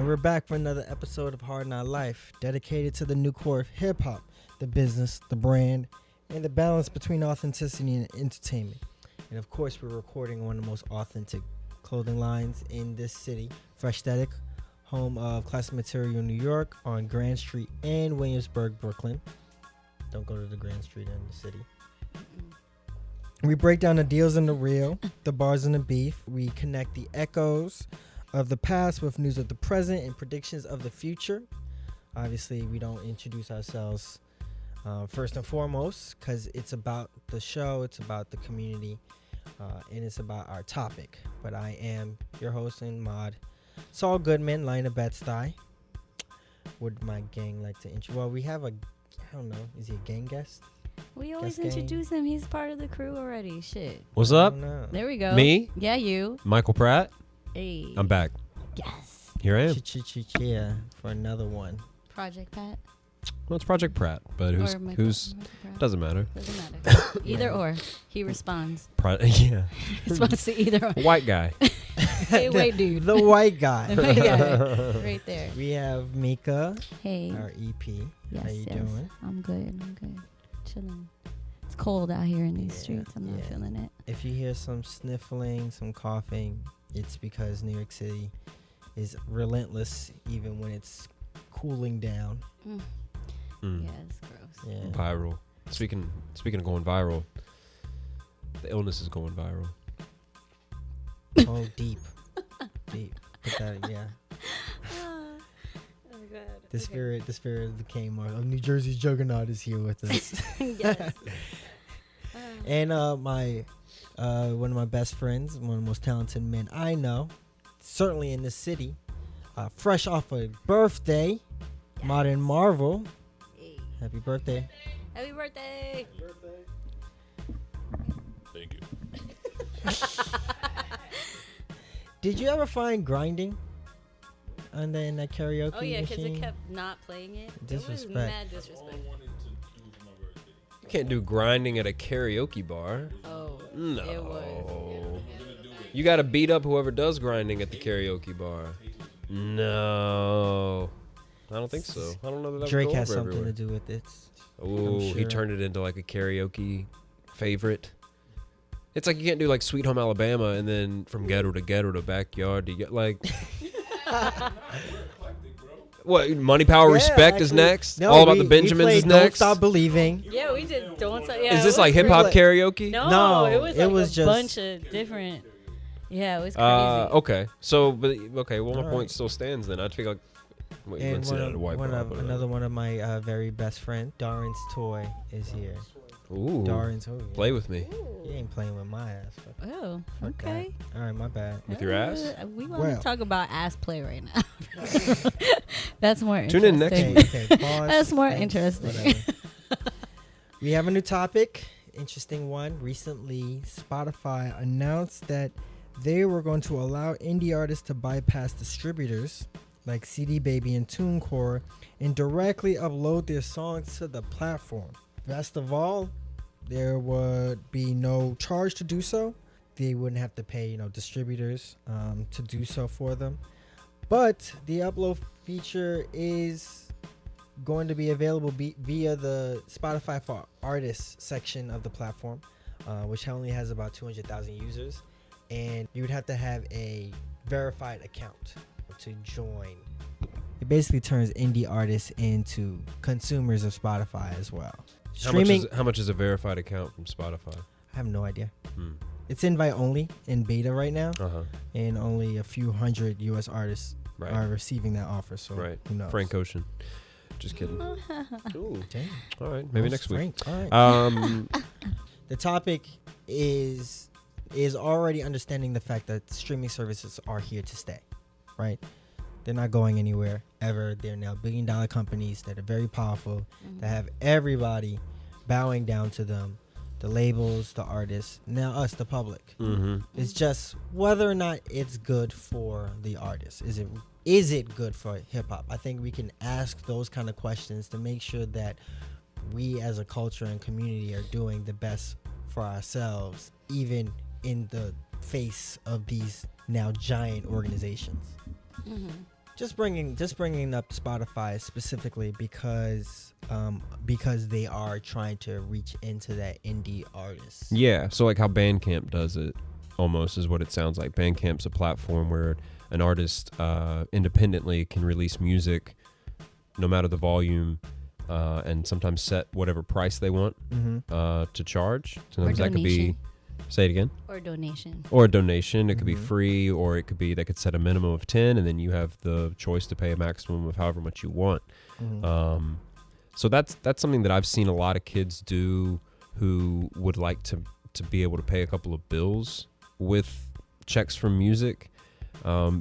And we're back for another episode of Hard Not Life, dedicated to the new core of hip-hop, the business, the brand, and the balance between authenticity and entertainment. And of course, we're recording one of the most authentic clothing lines in this city, Fresh Aesthetic, home of Classic Material New York on Grand Street and Williamsburg, Brooklyn. Don't go to the Grand Street in the city. We break down the deals and the real, the bars and the beef. We connect the echoes of the past with news of the present and predictions of the future. Obviously, we don't introduce ourselves first and foremost because it's about the show, it's about the community, and it's about our topic. But I am your host and mod, Saul Goodman, Line of Bed-Stuy. Would my gang like to introduce? Well, we have I don't know, is he a gang guest? We always introduce him. He's part of the crew already. Shit. What's up? There we go. Me? Yeah, you. Michael Pratt. Hey. I'm back. Yes. Here I am. Yeah, for another one. Project Pat. Well, it's Project Pratt, but who's Michael Pratt. doesn't matter. Doesn't matter. Either or. He responds. Yeah. Responds to either or. White guy. Hey, white dude. The white guy. Right there. We have Mika, Hey. our EP. Yes, How you doing? I'm good. Chilling. It's cold out here in these streets. I'm not feeling it. If you hear some sniffling, some coughing, it's because New York City is relentless even when it's cooling down. Yeah, it's gross. Yeah. Viral. Speaking of going viral, the illness is going viral. Oh, deep. Put that, yeah. Oh God. The spirit of the Cain of New Jersey's juggernaut is here with us. Yes. And one of my best friends, one of the most talented men I know, certainly in this city, fresh off a birthday, yes. Modern Marvel. Hey. Happy birthday. Happy birthday. Thank you. Did you ever find grinding in that karaoke Oh yeah, because machine? it kept not playing it. Disrespect. It was mad disrespect. You can't do grinding at a karaoke bar. Oh, No. it was. You got to beat up whoever does grinding at the karaoke bar. No. I don't think so. I don't know that Drake would go has over something everywhere. to do with it. Oh, sure. He turned it into like a karaoke favorite. It's like you can't do like Sweet Home Alabama and then from ghetto to backyard to get like. What? Money, Power, Respect is next. No, All About the Benjamins is next. Don't Stop Believing. Yeah, we did. Don't say. Yeah, Is this like hip hop karaoke? No, it it was was a just bunch of different. Yeah, it was crazy. Okay. So, well, my All point right. still stands then. I feel like. Wait, you And wouldn't say that at a white bar, but, another one of my very best friend, Darren's Toy, is here. Ooh. Darren's Toy. Play with me. You ain't playing with my ass. But Oh, fuck okay. that. All right, my bad. With your ass? We want Well. to talk about ass play right now. That's more Tune interesting. in next week. Okay, pause. That's more Thanks, interesting. whatever. We have a new topic. Interesting one. Recently, Spotify announced that they were going to allow indie artists to bypass distributors like CD Baby and TuneCore and directly upload their songs to the platform. Best of all, there would be no charge to do so. They wouldn't have to pay, distributors to do so for them. But the upload feature is going to be available via the Spotify for Artists section of the platform, which only has about 200,000 users. And you would have to have a verified account to join. It basically turns indie artists into consumers of Spotify as well. How much is a verified account from Spotify? I have no idea. It's invite only in beta right now, and only a few hundred U.S. artists are receiving that offer. So who knows? Frank Ocean. Just kidding. Ooh. Dang. All right, maybe next week. All right. The topic is already understanding the fact that streaming services are here to stay, right? They're not going anywhere ever. They're now billion-dollar companies that are very powerful, that have everybody bowing down to them. The labels, the artists, now us, the public. It's just whether or not it's good for the artist. Is it good for hip hop? I think we can ask those kind of questions to make sure that we as a culture and community are doing the best for ourselves, even in the face of these now giant organizations. just bringing up Spotify specifically because they are trying to reach into that indie artist. Yeah, so like how BandCamp does it, almost is what it sounds like. BandCamp's a platform where an artist independently can release music, no matter the volume, and sometimes set whatever price they want to charge. Sometimes that could be, say it again. Or donation. Or a donation. It could be free, or it could be they could set a minimum of 10, and then you have the choice to pay a maximum of however much you want. So that's something that I've seen a lot of kids do who would like to be able to pay a couple of bills with checks from music.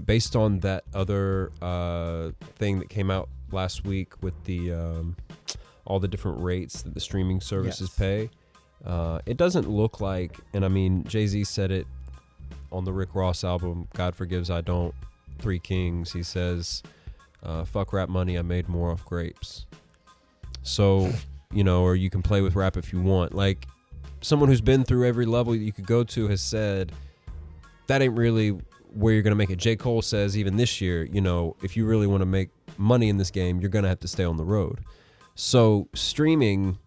Based on that other thing that came out last week with the all the different rates that the streaming services pay, it doesn't look like, and I mean, Jay-Z said it on the Rick Ross album, God Forgives I Don't, Three Kings. He says, fuck rap money, I made more off grapes. So, or you can play with rap if you want. Like, someone who's been through every level that you could go to has said, that ain't really where you're going to make it. J. Cole says even this year, if you really want to make money in this game, you're going to have to stay on the road. So streaming,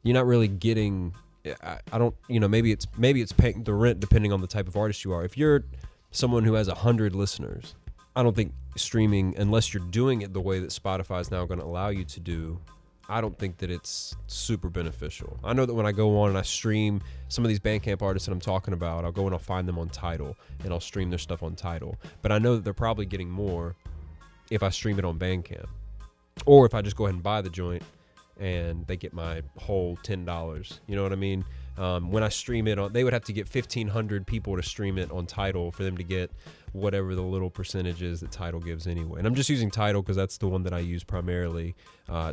you're not really getting, I don't, maybe it's paying the rent depending on the type of artist you are. If you're someone who has 100 listeners, I don't think streaming, unless you're doing it the way that Spotify is now going to allow you to do, I don't think that it's super beneficial. I know that when I go on and I stream some of these BandCamp artists that I'm talking about, I'll go and I'll find them on Tidal and I'll stream their stuff on Tidal. But I know that they're probably getting more if I stream it on BandCamp, or if I just go ahead and buy the joint and they get my whole $10. You know what I mean? When I stream it on, they would have to get 1,500 people to stream it on Tidal for them to get whatever the little percentage is that Tidal gives anyway. And I'm just using Tidal because that's the one that I use primarily.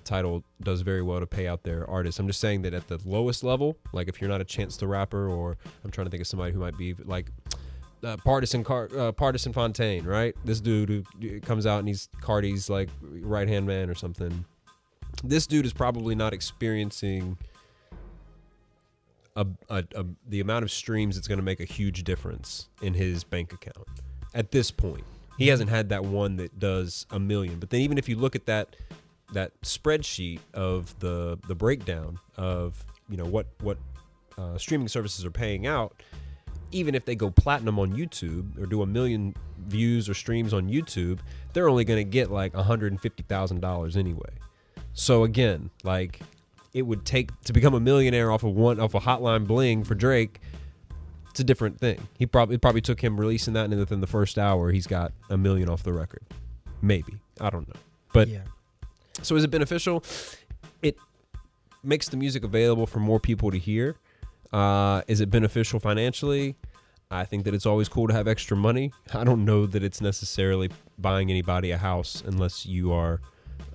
Tidal does very well to pay out their artists. I'm just saying that at the lowest level, like if you're not a Chance the Rapper, or I'm trying to think of somebody who might be like Partisan Fontaine, right? This dude who comes out and he's Cardi's like right-hand man or something. This dude is probably not experiencing the amount of streams that's going to make a huge difference in his bank account at this point. He hasn't had that one that does 1 million. But then even if you look at that spreadsheet of the breakdown of what streaming services are paying out, even if they go platinum on YouTube or do 1 million views or streams on YouTube, they're only going to get like $150,000 anyway. So again, like, it would take to become a millionaire off of a Hotline Bling for Drake. It's a different thing. It probably took him releasing that, and within the first hour, he's got 1 million off the record. Maybe, I don't know. But yeah. So is it beneficial? It makes the music available for more people to hear. Is it beneficial financially? I think that it's always cool to have extra money. I don't know that it's necessarily buying anybody a house unless you are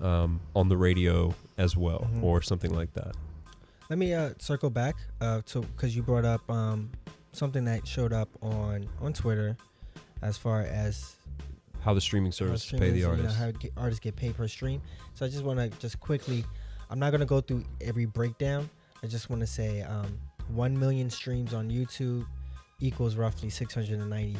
on the radio as well, or something like that. Let me circle back to, because you brought up something that showed up on Twitter as far as how the streaming services pay the artists. How artists get paid per stream. So I just want to quickly, I'm not going to go through every breakdown. I just want to say 1 million streams on YouTube equals roughly $690.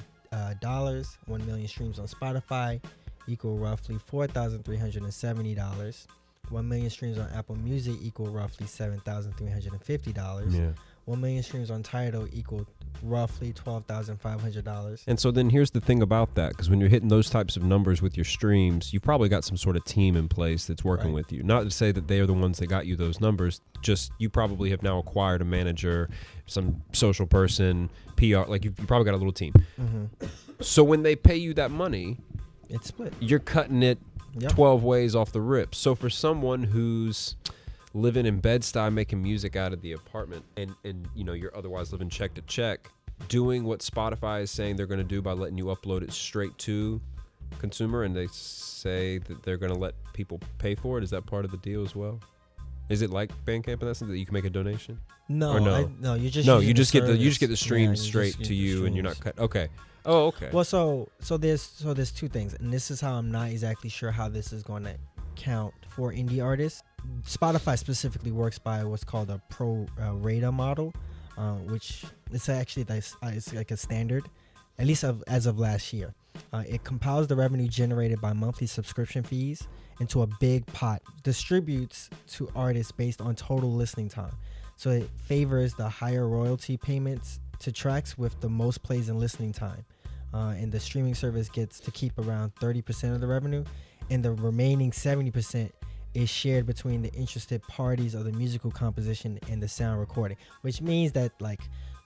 1 million streams on Spotify equal roughly $4,370. 1 million streams on Apple Music equal roughly $7,350. Yeah. 1 million streams on Tidal equal roughly $12,500. And so then here's the thing about that, because when you're hitting those types of numbers with your streams, you've probably got some sort of team in place that's working with you. Not to say that they are the ones that got you those numbers, just you probably have now acquired a manager, some social person, PR, like you probably got a little team. So when they pay you that money, it's split. You're cutting it 12 ways off the rip. So for someone who's living in Bed-Stuy making music out of the apartment, and you're otherwise living check to check, doing what Spotify is saying they're going to do by letting you upload it straight to consumer, and they say that they're going to let people pay for it, is that part of the deal as well? Is it like BandCamp in that sense that you can make a donation? No, you just get the stream straight to you, and you're not cut. Okay. Oh, okay. Well, so there's two things, and this is how I'm not exactly sure how this is going to count for indie artists. Spotify specifically works by what's called a pro rata model, which it's actually it's like a standard, at least as of last year. It compiles the revenue generated by monthly subscription fees into a big pot, distributes to artists based on total listening time. So it favors the higher royalty payments to tracks with the most plays and listening time. And the streaming service gets to keep around 30% of the revenue, and the remaining 70% is shared between the interested parties of the musical composition and the sound recording, which means that like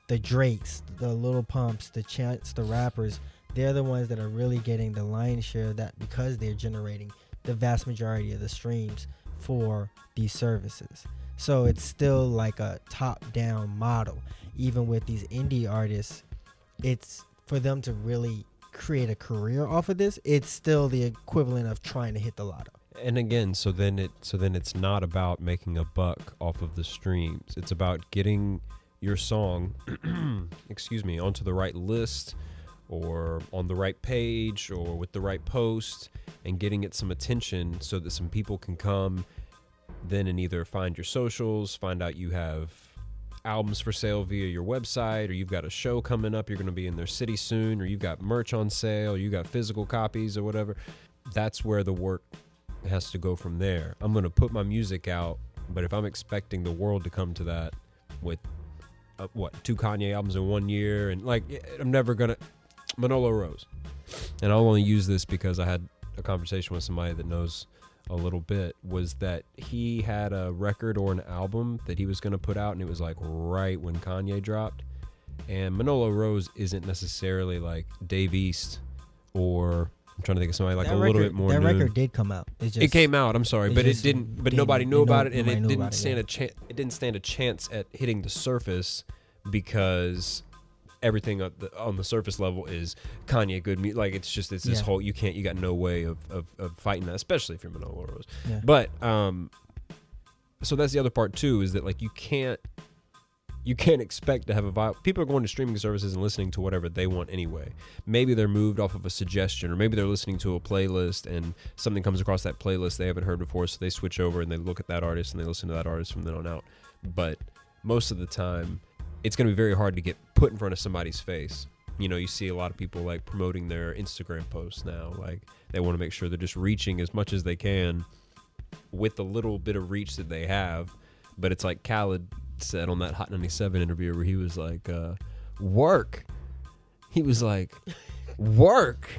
the Drakes, the Lil Pumps, the Chance, the rappers, they're the ones that are really getting the lion's share of that because they're generating the vast majority of the streams for these services. So it's still like a top-down model. Even with these indie artists, it's for them to really create a career off of this, it's still the equivalent of trying to hit the lotto. And again, so then it's not about making a buck off of the streams. It's about getting your song, onto the right list or on the right page or with the right post and getting it some attention so that some people can come then and either find your socials, find out you have albums for sale via your website, or you've got a show coming up, you're going to be in their city soon, or you've got merch on sale, or you got physical copies or whatever. That's where the work has to go from there. I'm going to put my music out, but if I'm expecting the world to come to that with 2 Kanye albums in 1 year, and like I'm never going to Manolo Rose. And I'll only use this because I had a conversation with somebody that knows a little bit, was that he had a record or an album that he was going to put out, and it was like right when Kanye dropped. And Manolo Rose isn't necessarily like Dave East, or I'm trying to think of somebody like a little bit more. That new. record did come out. It came out. I'm sorry, but it didn't. But nobody knew about it, and it didn't stand it. a chance. It didn't stand a chance at hitting the surface because everything on the surface level is Kanye good music. Like it's this whole you got no way of fighting that, especially if you're Manolo Rose. Yeah. But so that's the other part too, is that like you can't expect to have a vibe. People are going to streaming services and listening to whatever they want anyway. Maybe they're moved off of a suggestion, or maybe they're listening to a playlist and something comes across that playlist they haven't heard before, so they switch over and they look at that artist and they listen to that artist from then on out. But most of the time, it's going to be very hard to get put in front of somebody's face. You know, you see a lot of people like promoting their Instagram posts now. Like they want to make sure they're just reaching as much as they can with the little bit of reach that they have. But it's like Khaled said on that Hot 97 interview where he was like, work. He was like, work.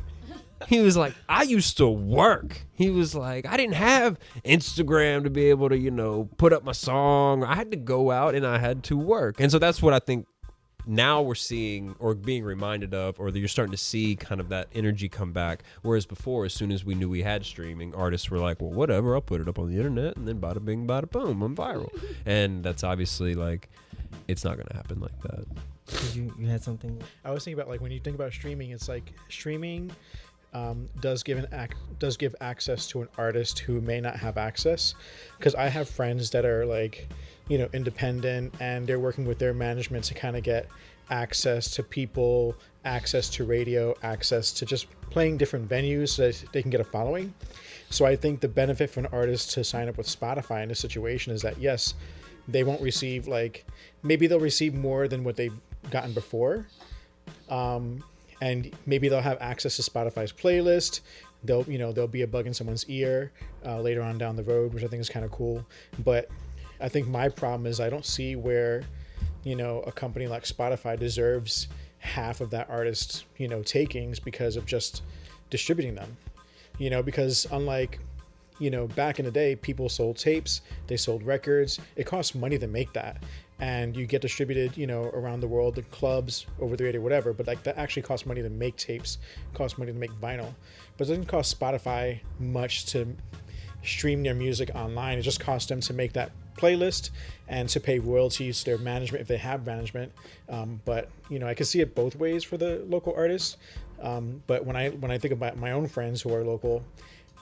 He was like, I used to work. He was like, I didn't have Instagram to be able to, put up my song. I had to go out and I had to work. And so that's what I think now we're seeing or being reminded of, or that you're starting to see kind of that energy come back. Whereas before, as soon as we knew we had streaming, artists were like, well, whatever, I'll put it up on the internet and then bada bing, bada boom, I'm viral. And that's obviously like, it's not going to happen like that. You had something? I was thinking about like when you think about streaming, it's like streaming does give access to an artist who may not have access, because I have friends that are like independent and they're working with their management to kind of get access to people, access to radio, access to just playing different venues so that they can get a following. So I think the benefit for an artist to sign up with Spotify in this situation is that yes, they won't receive maybe they'll receive more than what they've gotten before, and maybe they'll have access to Spotify's playlist. There'll be a bug in someone's ear later on down the road, which I think is kind of cool. But I think my problem is I don't see where, a company like Spotify deserves half of that artist's, takings because of just distributing them. Because unlike, back in the day, people sold tapes, they sold records. It costs money to make that. And you get distributed, around the world, in clubs, over the radio, whatever. But like that actually costs money to make tapes, costs money to make vinyl. But it doesn't cost Spotify much to stream their music online. It just costs them to make that playlist and to pay royalties to their management if they have management. But I can see it both ways for the local artists. But when I think about my own friends who are local,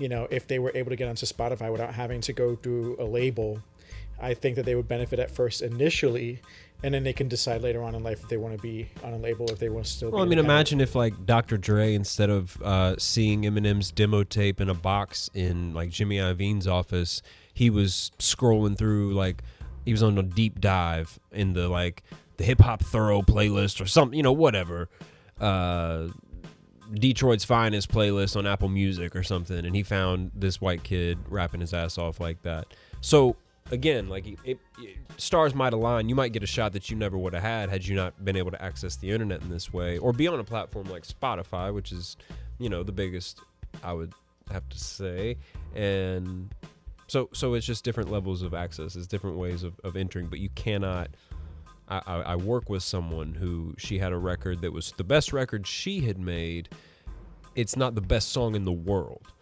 if they were able to get onto Spotify without having to go through a label, I think that they would benefit at first initially, and then they can decide later on in life if they want to be on a label, if they want to still be. Well, I mean, imagine if like Dr. Dre, instead of seeing Eminem's demo tape in a box in like Jimmy Iovine's office, he was scrolling through, like he was on a deep dive in the hip hop thorough playlist or something, whatever. Detroit's Finest playlist on Apple Music or something, and he found this white kid rapping his ass off like that. So again, like stars might align. You might get a shot that you never would have had you not been able to access the internet in this way, or be on a platform like Spotify, which is, you know, the biggest, I would have to say. And so it's just different levels of access. It's different ways of entering, but you cannot. I work with someone who, she had a record that was the best record she had made. It's not the best song in the world.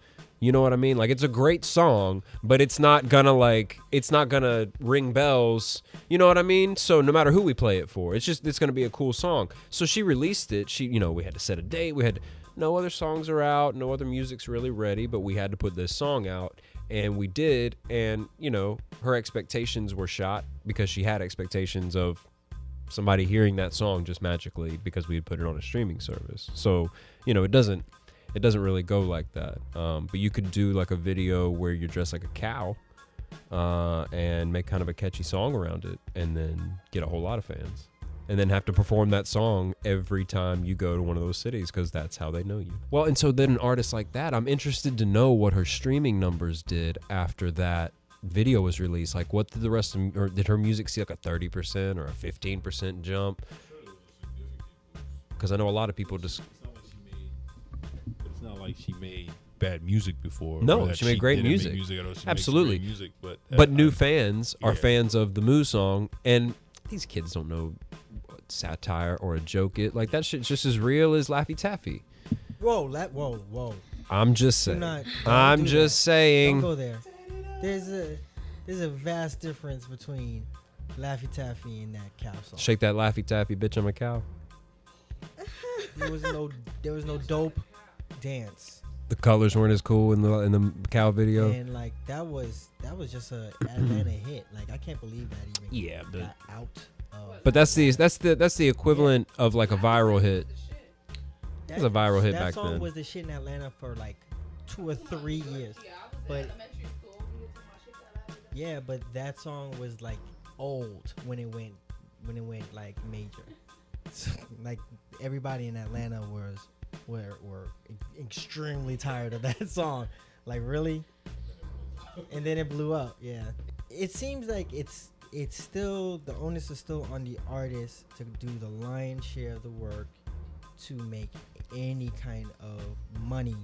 You know what I mean? Like, it's a great song, but it's not gonna ring bells. You know what I mean? So no matter who we play it for, it's gonna be a cool song. So she released it. We had to set a date. No other songs are out. No other music's really ready, but we had to put this song out. And we did. And, you know, her expectations were shot because she had expectations of somebody hearing that song just magically because we had put it on a streaming service. So, you know, it doesn't really go like that. But you could do like a video where you're dressed like a cow and make kind of a catchy song around it, and then get a whole lot of fans, and then have to perform that song every time you go to one of those cities because that's how they know you. Well, and so then an artist like that, I'm interested to know what her streaming numbers did after that video was released. Like, what did the rest of, or did her music see like a 30% or a 15% jump? Because I know a lot of people just... It's not like she made bad music before. No, she made great music. Absolutely. But new fans are fans of the Moo song, and these kids don't know what satire or a joke is. Like, that shit's just as real as Laffy Taffy. Whoa. I'm just saying. Don't saying. go there. There's a vast difference between Laffy Taffy and that cow song. Shake that Laffy Taffy, bitch, I'm a cow. There was no dope dance. The colors weren't as cool in the cow video. And like that was just a Atlanta hit. Like, I can't believe that even got out. But that's the equivalent of like a viral hit. It was a viral hit back then. That song was the shit in Atlanta for like 2 or 3 years. But yeah, but that song was like old when it went like major. So, like, everybody in Atlanta were extremely tired of that song. Like, really? And then it blew up. Yeah. It seems like it's still, the onus is still on the artist to do the lion's share of the work to make any kind of money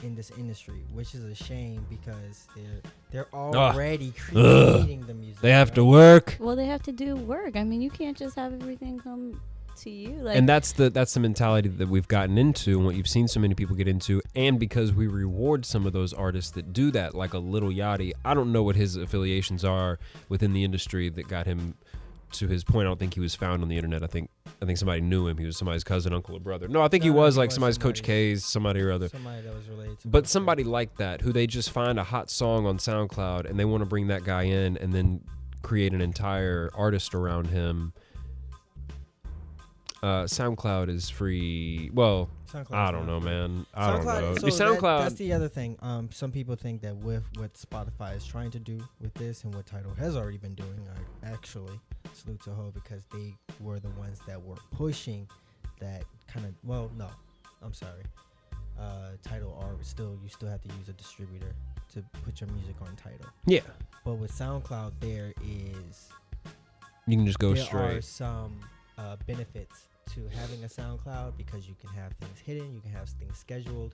in this industry, which is a shame because they're already creating the music. They have to work. Well, they have to do work. I mean, you can't just have everything come to you. Like, and that's the mentality that we've gotten into, and what you've seen so many people get into. And because we reward some of those artists that do that, like a Lil Yachty. I don't know what his affiliations are within the industry that got him to his point. I don't think he was found on the internet. I think somebody knew him. He was somebody's cousin, uncle, or brother. No, I think he was like somebody's Coach K's, somebody or other. Somebody that was related to. But somebody like that, who they just find a hot song on SoundCloud and they want to bring that guy in and then create an entire artist around him. SoundCloud is free. Well, I don't know, man. I don't know. So SoundCloud. That's the other thing. Some people think that with what Spotify is trying to do with this and what Tidal has already been doing, I actually salute to her because they were the ones that were pushing that kind of. Well, no, I'm sorry. Tidal are still, you still have to use a distributor to put your music on Tidal. Yeah. But with SoundCloud, you can just go there straight. There are some benefits to having a SoundCloud because you can have things hidden, you can have things scheduled,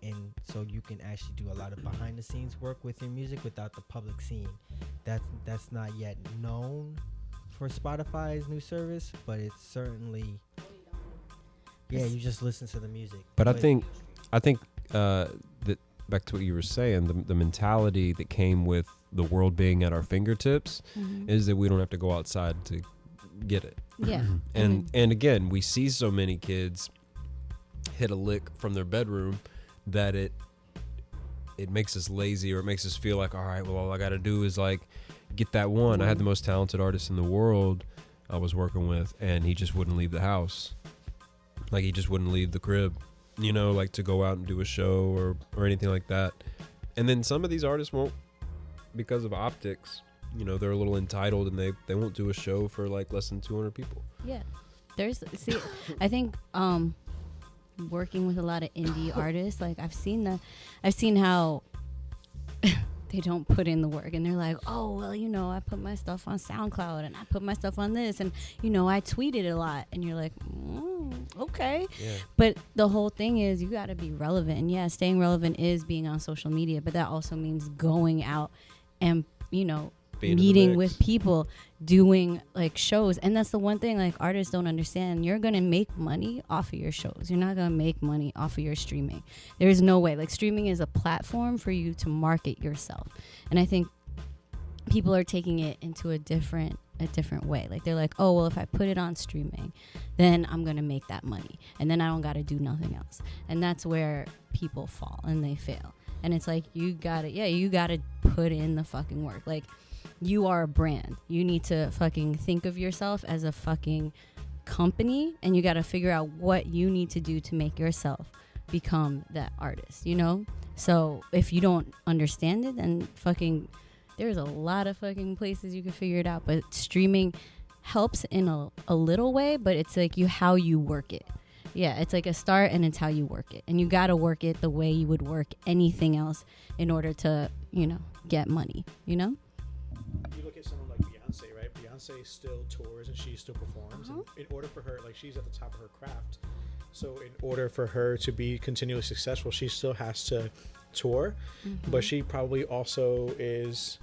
and so you can actually do a lot of behind the scenes work with your music without the public seeing. That's not yet known for Spotify's new service, but it's certainly, yeah, you just listen to the music. But I think that back to what you were saying, the mentality that came with the world being at our fingertips is that we don't have to go outside to get it. Yeah. And again, we see so many kids hit a lick from their bedroom that it makes us lazy, or it makes us feel like, all right, well, all I got to do is like get that one. I had the most talented artist in the world I was working with, and he just wouldn't leave the house. Like, he just wouldn't leave the crib, you know, like to go out and do a show or anything like that. And then some of these artists won't, because of optics. You know, they're a little entitled, and they won't do a show for like less than 200 people. Yeah. I think working with a lot of indie artists, like I've seen how they don't put in the work, and they're like, oh, well, you know, I put my stuff on SoundCloud and I put my stuff on this, and, you know, I tweeted a lot, and you're like, okay. Yeah. But the whole thing is you got to be relevant. And yeah, staying relevant is being on social media, but that also means going out and, you know, meeting with people, doing like shows. And that's the one thing like artists don't understand. You're gonna make money off of your shows. You're not gonna make money off of your streaming. There's no way. Like, streaming is a platform for you to market yourself, and I think people are taking it into a different way. Like, they're like, oh, well, if I put it on streaming, then I'm gonna make that money, and then I don't gotta do nothing else. And that's where people fall and they fail. And it's like, you gotta put in the fucking work. Like, you are a brand. You need to fucking think of yourself as a fucking company, and you got to figure out what you need to do to make yourself become that artist, you know? So if you don't understand it, then fucking there's a lot of fucking places you can figure it out. But streaming helps in a little way, but it's like how you work it. Yeah, it's like a start, and it's how you work it. And you got to work it the way you would work anything else in order to, you know, get money, you know? You look at someone like Beyonce, right? Beyonce still tours and she still performs. And in order for her, like, she's at the top of her craft. So in order for her to be continually successful, she still has to tour. But she probably also is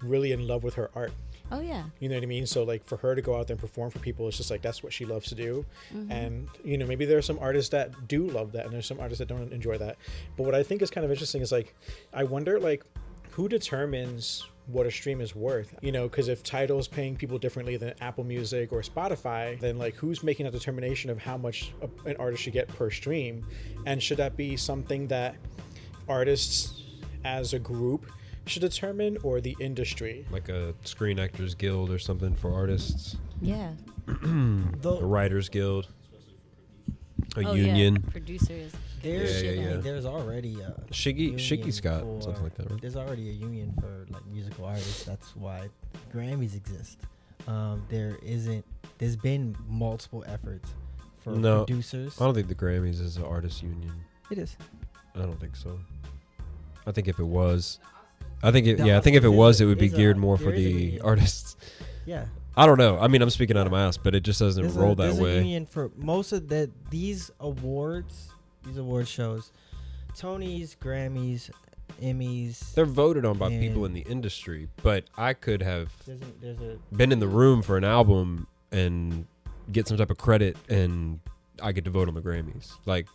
really in love with her art. Oh, yeah. You know what I mean? So, like, for her to go out there and perform for people, it's just like, that's what she loves to do. And, you know, maybe there are some artists that do love that, and there's some artists that don't enjoy that. But what I think is kind of interesting is, like, I wonder, like, who determines what a stream is worth? You know, because if Tidal is paying people differently than Apple Music or Spotify, then, like, who's making a determination of how much an artist should get per stream? And should that be something that artists as a group should determine, or the industry? Like a Screen Actors Guild or something for artists. Yeah. The Writers Guild. A union. Yeah. Producers. There's already a Shiggy's got something like that, right? There's already a union for like musical artists. That's why Grammys exist. There's been multiple efforts for producers. I don't think the Grammys is an artist union. It is. I don't think so. I think if it was, if it was, it would be geared more for the artists. Yeah. I don't know. I mean, I'm speaking out of my ass, but it just doesn't roll that way. There's a union for most of these award shows, Tonys, Grammys, Emmys. They're voted on by people in the industry, but I could have been in the room for an album and get some type of credit, and I get to vote on the Grammys. Like,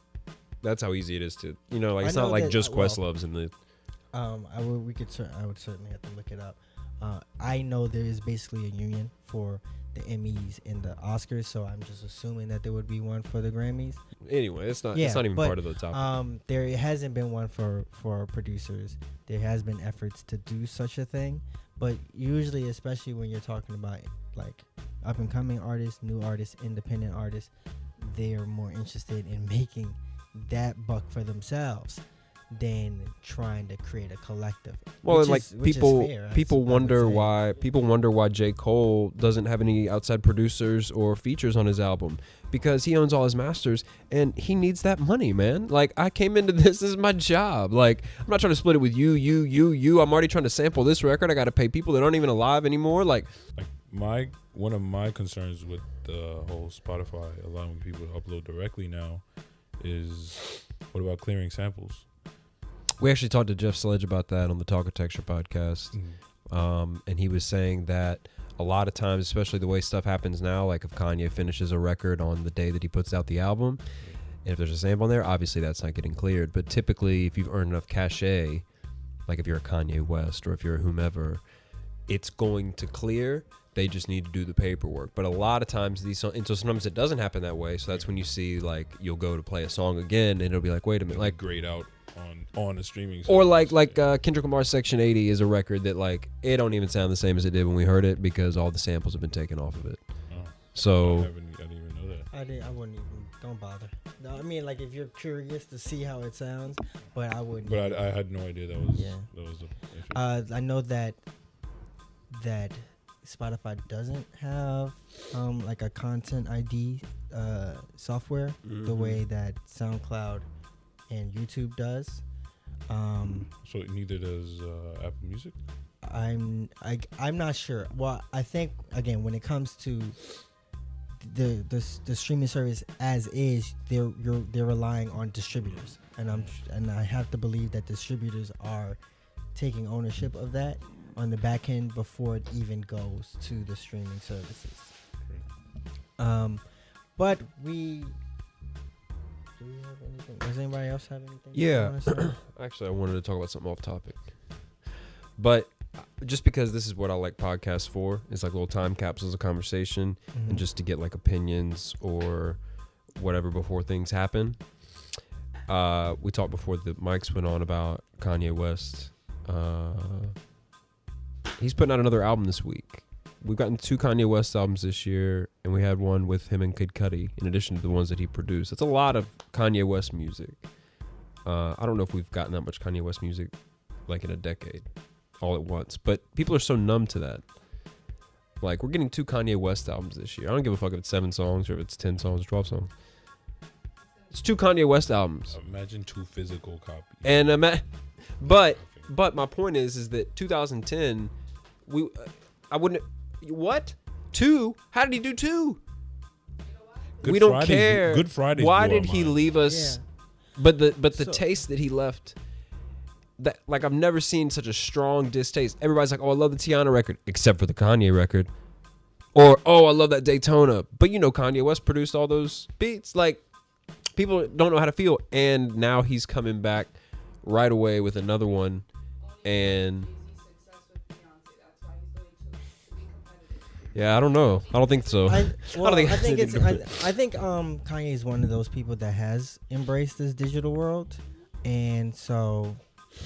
that's how easy it is to, you know, like, it's not like just Questlove's in the. I would certainly have to look it up. I know there is basically a union for the Emmys and the Oscars, so I'm just assuming that there would be one for the Grammys. Anyway, it's not even part of the topic. There hasn't been one for producers. There has been efforts to do such a thing, but usually, especially when you're talking about like up and coming artists, new artists, independent artists, they are more interested in making that buck for themselves than trying to create a collective. Well, and like people wonder why J. Cole doesn't have any outside producers or features on his album, because he owns all his masters and he needs that money, man. Like, I came into this is my job. Like, I'm not trying to split it with you. I'm already trying to sample this record. I got to pay people that aren't even alive anymore. Like one of my concerns with the whole Spotify allowing people to upload directly now is, what about clearing samples? We actually talked to Jeff Sledge about that on the Talk of Texture podcast. And he was saying that a lot of times, especially the way stuff happens now, like if Kanye finishes a record on the day that he puts out the album, and if there's a sample on there, obviously that's not getting cleared. But typically, if you've earned enough cachet, like if you're a Kanye West or if you're a whomever, it's going to clear. They just need to do the paperwork. But a lot of times so sometimes it doesn't happen that way. So that's when you see, like, you'll go to play a song again and it'll be like, wait a minute, like, grayed out on a streaming service. Or like Kendrick Lamar's Section 80 is a record that, like, it don't even sound the same as it did when we heard it because all the samples have been taken off of it. So I didn't even know that. I wouldn't even, don't bother. No, I mean, like, if you're curious to see how it sounds, but I wouldn't. But I had no idea that was the issue. I know that Spotify doesn't have like a content ID software the way that SoundCloud and YouTube does. So neither does Apple Music. I'm not sure. Well, I think again when it comes to the streaming service as is, they're relying on distributors, and I have to believe that distributors are taking ownership of that on the back end before it even goes to the streaming services. But do we have anything? Does anybody else have anything? Yeah. Actually, I wanted to talk about something off topic. But just because this is what I like podcasts for, it's like little time capsules of conversation, and just to get like opinions or whatever before things happen. We talked before the mics went on about Kanye West. He's putting out another album this week. We've gotten 2 Kanye West albums this year, and we had one with him and Kid Cudi, in addition to the ones that he produced. That's a lot of Kanye West music. I don't know if we've gotten that much Kanye West music like in a decade, all at once. But people are so numb to that. Like, we're getting 2 Kanye West albums this year. I don't give a fuck if it's 7 songs or if it's 10 songs or 12 songs. It's 2 Kanye West albums. Imagine 2 physical copies. And but my point is that 2010, I wouldn't. What? 2? How did he do 2? We don't care. Good Friday. Why did he leave us? Yeah. But the taste that he left, that like I've never seen such a strong distaste. Everybody's like, oh, I love the Tiana record, except for the Kanye record, or oh, I love that Daytona. But you know, Kanye West produced all those beats. Like, people don't know how to feel, and now he's coming back right away with another one, and. Yeah, I don't know. I don't think so. I think Kanye is one of those people that has embraced this digital world, and so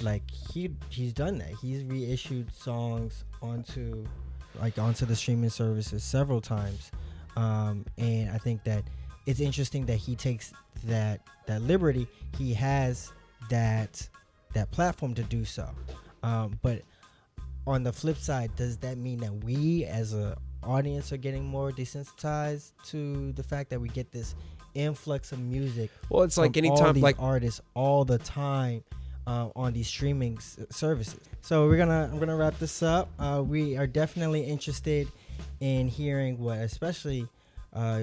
like he's done that. He's reissued songs onto the streaming services several times, and I think that it's interesting that he takes that liberty. He has that platform to do so, but on the flip side, does that mean that we as a audience are getting more desensitized to the fact that we get this influx of music? Well, it's like anytime, all these like artists all the time on these streaming services. So I'm gonna wrap this up. We are definitely interested in hearing what, especially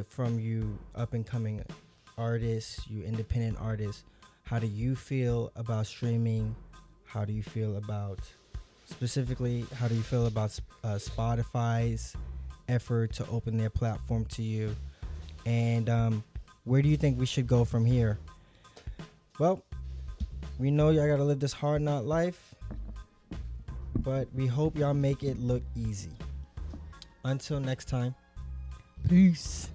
from you up and coming artists, you independent artists. How do you feel about streaming? How do you feel about Spotify's effort to open their platform to you, and where do you think we should go from here? Well, we know y'all gotta live this hard knock life, but we hope y'all make it look easy. Until next time, peace.